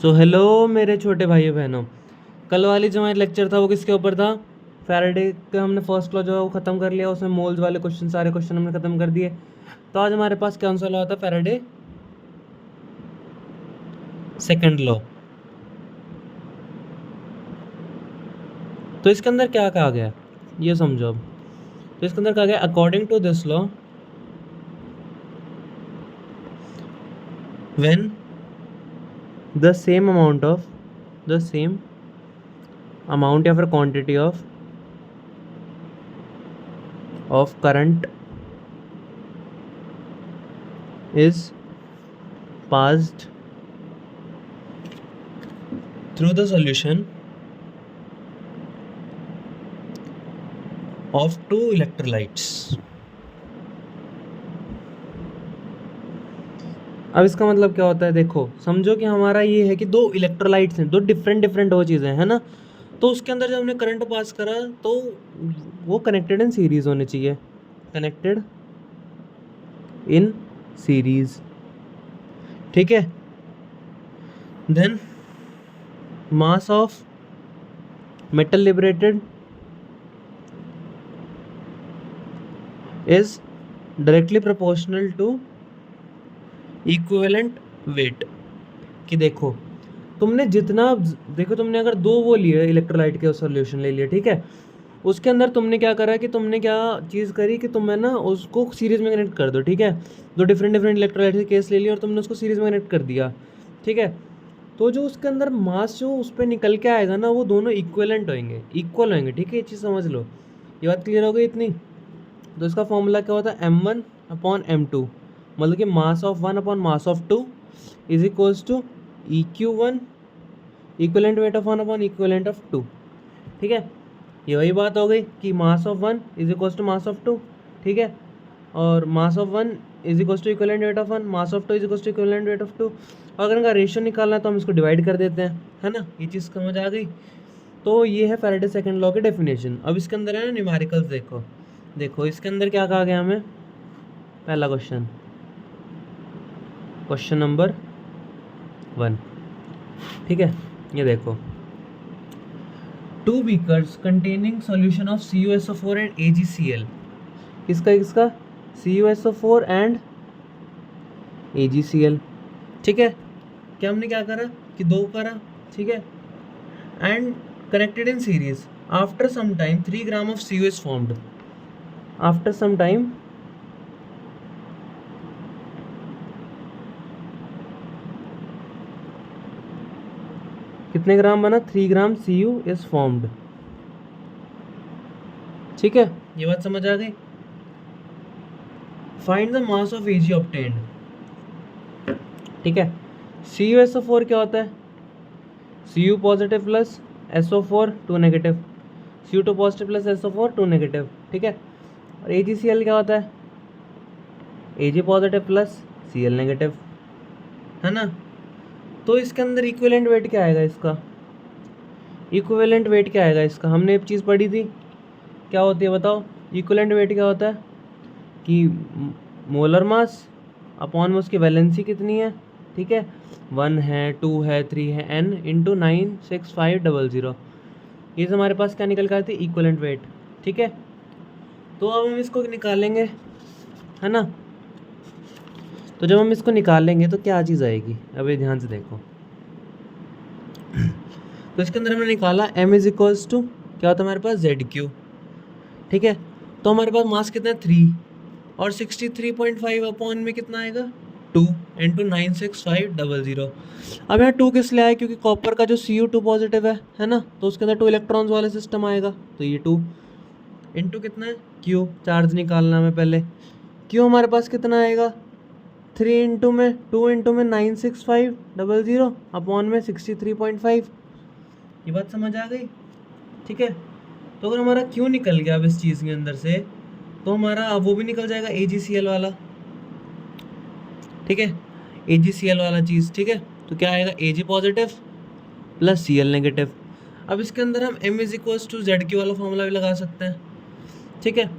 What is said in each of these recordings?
So hello मेरे छोटे भाइयों बहनों, कल वाली जो हमारा लेक्चर था वो किसके ऊपर था? फैराडे का हमने फर्स्ट लॉ जो है वो ख़त्म कर लिया, उसमें मोल्स वाले क्वेश्चन सारे क्वेश्चन हमने ख़त्म कर दिए। तो आज हमारे पास कौन सा लॉ था? Faraday second law. तो इसके अंदर क्या कहा गया ये समझो अब। तो इसके अंदर कहा गया according to this law when the same amount या फिर quantity of current is passed through the solution of two electrolytes। अब इसका मतलब क्या होता है? देखो समझो कि हमारा ये है कि दो इलेक्ट्रोलाइट्स हैं, दो डिफरेंट वो चीज़ें हैं ना। तो उसके अंदर जब हमने करंट पास करा तो वो कनेक्टेड इन सीरीज होने चाहिए, कनेक्टेड इन सीरीज, ठीक है। Then mass of metal liberated is directly proportional to equivalent weight. कि देखो तुमने जितना देखो तुमने अगर दो वो लिए इलेक्ट्रोलाइट के सॉल्यूशन ले लिए, ठीक है। उसके अंदर तुमने क्या करा कि तुमने क्या चीज़ करी कि तुमने ना उसको सीरीज में कनेक्ट कर दो, ठीक है। दो डिफरेंट इलेक्ट्रोलाइट के केस ले लिए और तुमने उसको सीरीज में कनेक्ट कर दिया, ठीक है। तो जो उसके अंदर मास जो उस पर निकल के आएगा ना वो दोनों इक्वल होंगे, ठीक है। ये चीज़ समझ लो, ये बात क्लियर हो गई इतनी। तो इसका फॉर्मूला क्या होता है? m1/m2, मतलब कि mass of 1 upon mass of 2 is equals to EQ1 equivalent weight of 1 upon equivalent of 2, ठीक है। ये वही बात हो गई कि mass of 1 is equals to mass of 2, ठीक है। और mass of 1 is equals to equivalent weight of 1, mass of 2 is equals to equivalent weight of 2। और अगर इनका रेशियो निकालना है तो हम इसको डिवाइड कर देते हैं, है ना। ये चीज़ समझ आ गई। तो ये है फैराडे सेकंड लॉ की डेफिनेशन। अब इसके अंदर है ना न्यूमेरिकल्स। देखो इसके अंदर क्या कहा गया हमें। पहला क्वेश्चन नंबर 1, ठीक है। ये देखो, 2 beakers containing solution of CuSO4 and AgCl। किसका CuSO4 एंड AgCl, ठीक है। क्या हमने क्या करा कि दो करा, ठीक है। And connected in series after some time 3 gram of Cu is formed। After some time कितने ग्राम बना? 3 ग्राम Cu is formed, ठीक है। ये बात समझ आ गई। Find the mass of Ag obtained, ठीक है। CuSO4 क्या होता है? Cu positive plus SO4 2 negative, Cu2 positive plus SO4 2 negative, ठीक है। और AgCl क्या होता है? Ag positive plus Cl negative, है ना। तो इसके अंदर इक्विवेलेंट वेट क्या आएगा इसका? हमने एक चीज़ पढ़ी थी, क्या होती है बताओ? इक्विवेलेंट वेट क्या होता है कि मोलर मास अपॉन में उसकी वैलेंसी कितनी है, ठीक है। 1 है, 2 है, 3 है, n इंटू 96500। ये से हमारे पास क्या निकल कर आती है? इक्विवेलेंट वेट, ठीक है। तो अब हम इसको निकालेंगे, है ना। तो जब हम इसको निकालेंगे तो क्या चीज़ आएगी? अब ये ध्यान से देखो। तो इसके अंदर हमने निकाला m इज इक्वल्स टू क्या होता है हमारे पास? ZQ, ठीक है। तो हमारे पास मास कितना है? 3, और 63.5 अपॉन में कितना आएगा? 2 इंटू 96500। अब यहाँ 2 किस लिए आया? क्योंकि कॉपर का जो Cu2 पॉजिटिव है ना, तो उसके अंदर 2 इलेक्ट्रॉन्स वाले सिस्टम आएगा। तो ये 2 इंटू कितना है? Q, चार्ज निकालना है पहले। Q हमारे पास कितना आएगा? 3 इंटू में 2 इंटू में 96500 अपॉन में 63.5। ये बात समझ आ गई, ठीक है। तो अगर हमारा Q निकल गया अब इस चीज़ के अंदर से, तो हमारा अब वो भी निकल जाएगा AgCl वाला, ठीक है। AgCl वाला चीज़, ठीक है। तो क्या आएगा? Ag positive plus Cl negative. अब इसके अंदर हम m is equals to ZQ वाला फॉर्मूला भी लगा सकते हैं, ठीक है।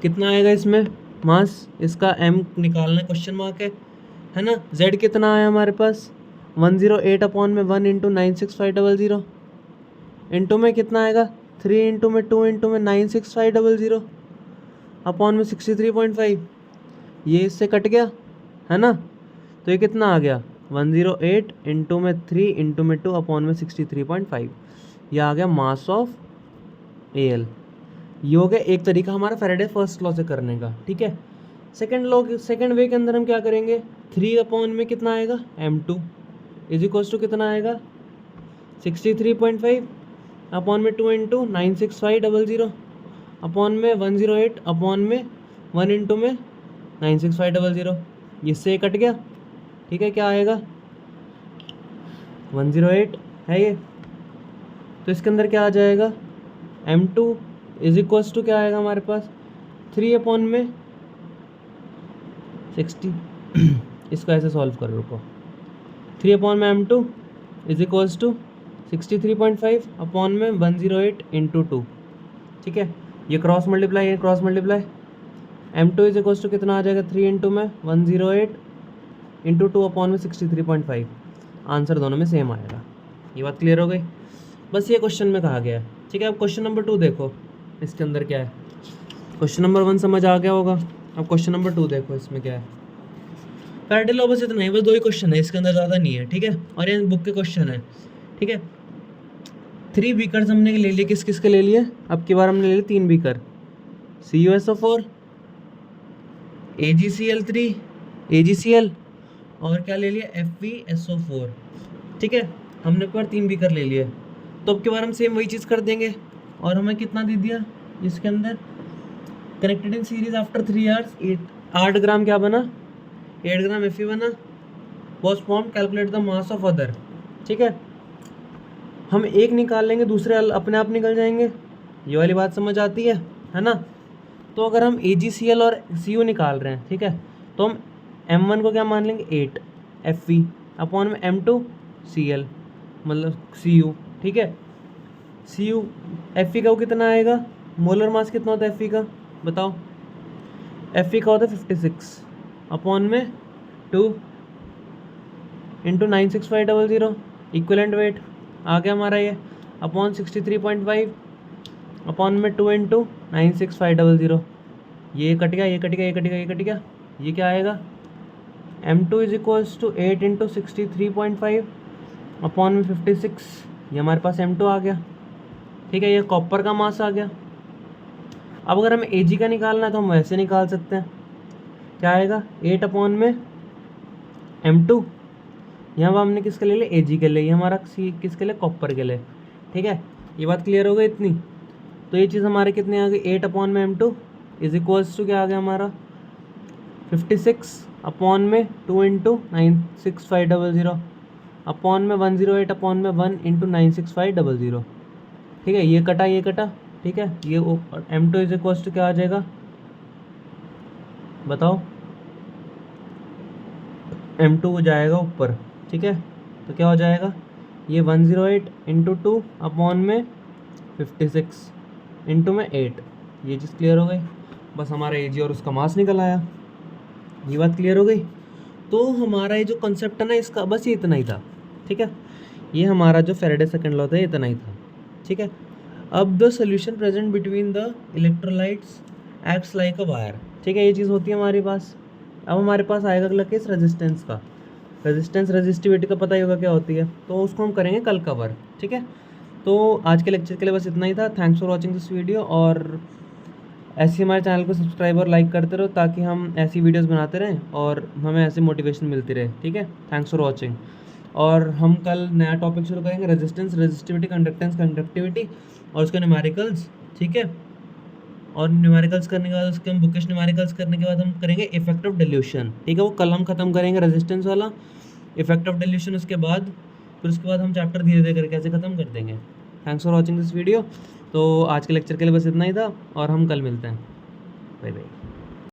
कितना आएगा इसमें मास? इसका m निकालना क्वेश्चन मार्क है ना। Z कितना आया हमारे पास? 108 अपॉन में 1 इंटू 96500 इंटू में कितना आएगा 3 इंटू में 2 इंटू में 96500 अपॉन में 63.5, ये इससे कट गया है ना, तो ये कितना आ गया 108 इंटू में 3 इंटू में 2 अपॉन में 63.5, ये आ गया मास ऑफ एल। ये हो गया एक तरीका हमारा फैराडे फर्स्ट लॉ से करने का, ठीक है। सेकेंड वे के अंदर हम क्या करेंगे, 3 अपॉन में कितना आएगा m2 इज इक्वल्स टू कितना आएगा 63.5 अपॉन में 2 इंटू 96500 अपॉन में 108 अपॉन में 1 इंटू में 96500, इससे कट गया, ठीक है। क्या आएगा 108 है ये, तो इसके अंदर क्या आ जाएगा m2 इज इक्वल्स टू क्या आएगा हमारे पास 3 अपॉन में 60 इसको ऐसे सॉल्व करो, रुको। 3 अपॉन में m2 is equals to 63.5 upon में 108 इंटू 2, ठीक है। ये क्रॉस मल्टीप्लाई, ये cross multiply, m2 is equals to कितना आ जाएगा 3 इंटू में 108 इंटू 2 अपॉन में 63.5, आंसर दोनों में सेम आएगा। ये बात क्लियर हो गई, बस ये क्वेश्चन में कहा गया है, ठीक है। अब क्वेश्चन नंबर 2 देखो, इसके अंदर क्या है। क्वेश्चन नंबर 1 समझ आ गया होगा, अब क्वेश्चन नंबर 2 देखो, इसमें क्या है। फैराडे लॉ बस इतना ही, बस 2 ही क्वेश्चन है, इसके अंदर ज़्यादा नहीं है, ठीक है। और ये बुक के क्वेश्चन है, ठीक है। 3 बीकर्स हमने ले लिए, किस किस के ले लिए, अब की बार हमने ले लिए 3 बीकर, CuSO4, AgCl3, AgCl और क्या ले लिया FeSO4, ठीक है। हमने एक बार 3 बीकर ले लिए, तो अब की बार हम सेम वही चीज़ कर देंगे। और हमें कितना दे दिया इसके अंदर, connected in series after 3 hours 8 ग्राम क्या बना, 8 ग्राम Fe बना, was form, calculate the mass of other, ठीक है। हम एक निकाल लेंगे, दूसरे अपने आप निकल जाएंगे, ये वाली बात समझ आती है ना। तो अगर हम AgCl और Cu निकाल रहे हैं, ठीक है, तो हम m1 को क्या मान लेंगे 8 Fe अपॉन में m2 Cl मतलब Cu, ठीक है। Cu Fe का वो कितना आएगा, मोलर मास कितना होता है Fe का बताओ, Fe का होता है 56 अपॉन में 2 इंटू 96500, इक्वलेंट वेट आ गया हमारा ये, अपॉन 63.5 अपॉन में 2 इंटू 96500, ये कट गया, ये कट गया, ये कट गया, ये कट गया, ये क्या आएगा m2 is equals to 8 into 63.5 upon में 56, ये हमारे पास m2 आ गया, ठीक है। ये कॉपर का मास आ गया। अब अगर हमें Ag का निकालना है तो हम वैसे निकाल सकते हैं, क्या आएगा 8 अपॉन में m2, यहाँ पर हमने किसके ले लिया Ag के लिए, ये हमारा किसके लिए कॉपर के लिए, ठीक है। ये बात क्लियर हो गई इतनी, तो ये चीज़ हमारे कितने आ गई 8 अपॉन में m2 इज इक्वल्स टू क्या आ गया हमारा 56 अपॉन में 2 इंटू 96500 अपॉन में 108 अपॉन में 1 इंटू 96500, ठीक है। ये कटा, ये कटा, ठीक है। ये m2 इज इक्वल्स टू क्या आ जाएगा बताओ, m2 हो जाएगा ऊपर, ठीक है। तो क्या हो जाएगा ये 108 इंटू 2 अपॉन में 56 इंटू में 8, ये चीज़ क्लियर हो गई। बस हमारा Ag और उसका मास निकल आया, ये बात क्लियर हो गई। तो हमारा ये जो कॉन्सेप्ट है ना इसका, बस ये इतना ही था, ठीक है। ये हमारा जो फैराडे सेकंड लॉ था ये इतना ही था, ठीक है। अब the solution present between the electrolytes acts like a wire, ठीक है। ये चीज़ होती है हमारे पास। अब हमारे पास आएगा अगला केस रेजिस्टेंस का, रेजिस्टेंस रेजिस्टिविटी का पता ही होगा क्या होती है, तो उसको हम करेंगे कल कवर, ठीक है। तो आज के लेक्चर के लिए बस इतना ही था। Thanks for watching this video, और ऐसे हमारे चैनल को सब्सक्राइब और लाइक करते रहो ताकि हम ऐसी वीडियोस बनाते रहें और हमें ऐसे मोटिवेशन मिलती रहे, ठीक है। Thanks for watching. और हम कल नया टॉपिक शुरू करेंगे, रेजिस्टेंस, रेजिस्टिविटी, कंडक्टेंस, कंडक्टिविटी और उसके न्यूमेरिकल्स, ठीक है। और न्यूमेरिकल्स करने के बाद उसके हम बुकिश न्यूमेरिकल्स करने के बाद हम करेंगे इफेक्ट ऑफ डिल्यूशन, ठीक है। वो कल हम खत्म करेंगे रेजिस्टेंस वाला, इफेक्ट ऑफ डिल्यूशन उसके बाद, फिर उसके बाद हम चैप्टर धीरे धीरे करके ऐसे ख़त्म कर देंगे। Thanks for watching this video. तो आज के लेक्चर के लिए बस इतना ही था और हम कल मिलते हैं। Bye bye.